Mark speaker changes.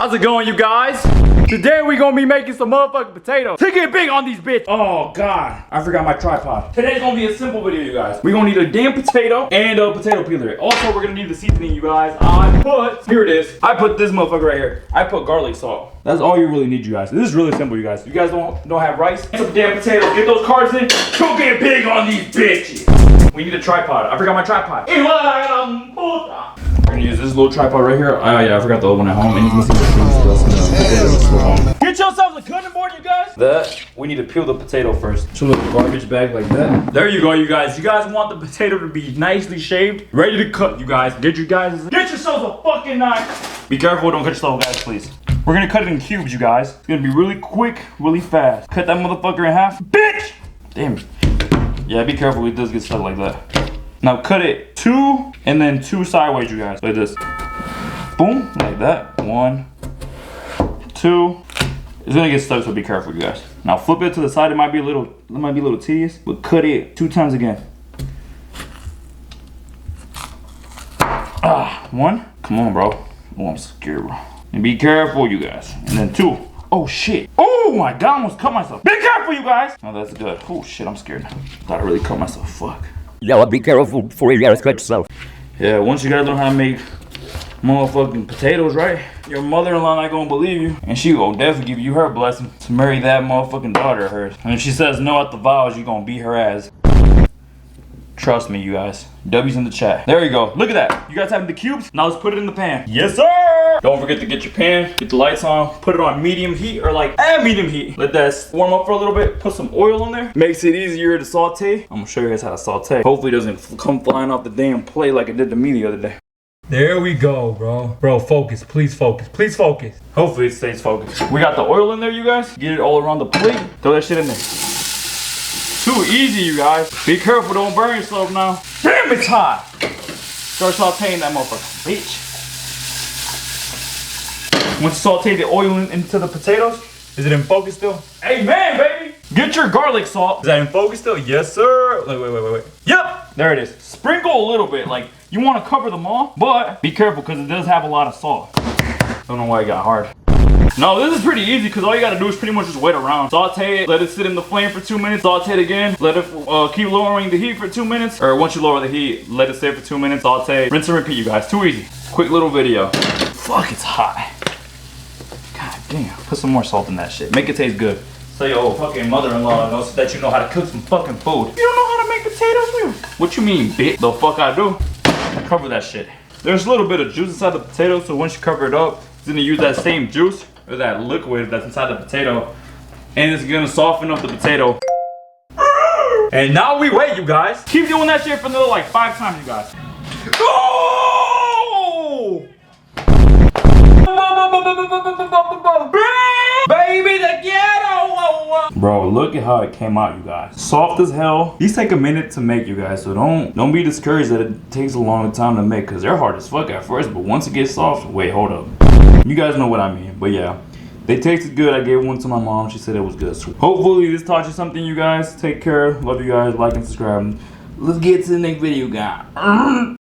Speaker 1: How's it going, you guys? Today we gonna be making some motherfucking potatoes. To get big on these bitches. Oh god, I forgot my tripod. Today's gonna be a simple video, you guys. We're gonna need a damn potato and a potato peeler. Also, we're gonna need the seasoning, you guys. Here it is. I put this motherfucker right here. I put garlic salt. That's all you really need, you guys. This is really simple, you guys. You guys don't have rice? Get some damn potatoes. Get those cards in. Go get big on these bitches. We need a tripod. I forgot my tripod. We're gonna use this little tripod right here. Oh yeah, I forgot the other one at home. And you can see the get yourself a cutting board, you guys. We need to peel the potato first. Just a little garbage bag like that. There you go, you guys. You guys want the potato to be nicely shaved, ready to cut, you guys. Get yourself a fucking knife. Be careful, don't cut yourself, guys, please. We're gonna cut it in cubes, you guys. It's gonna be really quick, really fast. Cut that motherfucker in half, bitch. Damn. Yeah, be careful. It does get stuck like that. Now cut it 2 and then 2 sideways, you guys, like this. Boom, like that. 1, 2. It's gonna get stuck, so be careful, you guys. Now flip it to the side. It might be a little tedious, but cut it 2 times again. 1. Come on, bro. Oh, I'm scared, bro. And be careful, you guys. And then 2. Oh shit. Oh my god, I almost cut myself. Be careful, you guys. Oh, that's good. Oh shit, I'm scared. Thought I really cut myself. Fuck.
Speaker 2: Yeah, be careful before you cut yourself.
Speaker 1: Yeah, once you guys learn how to make motherfucking potatoes, right? Your mother-in-law not gonna believe you, and she gonna definitely give you her blessing to marry that motherfucking daughter of hers. And if she says no at the vows, you gonna beat her ass. Trust me, you guys. W's in the chat. There you go. Look at that. You guys have the cubes? Now let's put it in the pan. Yes, sir! Don't forget to get your pan, get the lights on, put it on medium heat or like medium heat. Let that warm up for a little bit. Put some oil in there. Makes it easier to saute. I'm gonna show you guys how to saute. Hopefully it doesn't come flying off the damn plate like it did to me the other day. There we go, bro. Bro, focus. Please focus. Please focus. Hopefully it stays focused. We got the oil in there, you guys. Get it all around the plate. Throw that shit in there. Too easy, you guys. Be careful, don't burn yourself now. Damn, it's hot. Start sauteing that motherfucker, bitch. Once you saute the oil into the potatoes, is it in focus still? Amen, baby. Get your garlic salt. Is that in focus still? Yes, sir. Wait. Yep, there it is. Sprinkle a little bit, like you want to cover them all, but be careful because it does have a lot of salt. Don't know why it got hard. No, this is pretty easy because all you gotta do is pretty much just wait around. Saute it, let it sit in the flame for 2 minutes, saute it again, let it keep lowering the heat for 2 minutes, or once you lower the heat, let it sit for 2 minutes, saute, rinse and repeat, you guys. Too easy. Quick little video. Fuck, it's hot. God damn, put some more salt in that shit. Make it taste good. So your fucking mother-in-law knows that you know how to cook some fucking food. You don't know how to make potatoes, man? What you mean, bitch? The fuck I do? Cover that shit. There's a little bit of juice inside the potato, so once you cover it up, it's gonna use that same juice or that liquid that's inside the potato, and it's gonna soften up the potato. And now we wait, you guys. Keep doing that shit for another like 5 times, you guys. Oh! Baby, the ghetto! Bro, look at how it came out, you guys. Soft as hell. These take a minute to make, you guys, so don't be discouraged that it takes a long time to make, because they're hard as fuck at first, but once it gets soft, wait, hold up. You guys know what I mean, but yeah. They tasted good. I gave one to my mom. She said it was good. So hopefully this taught you something, you guys. Take care. Love you guys. Like and subscribe. Let's get to the next video, guys.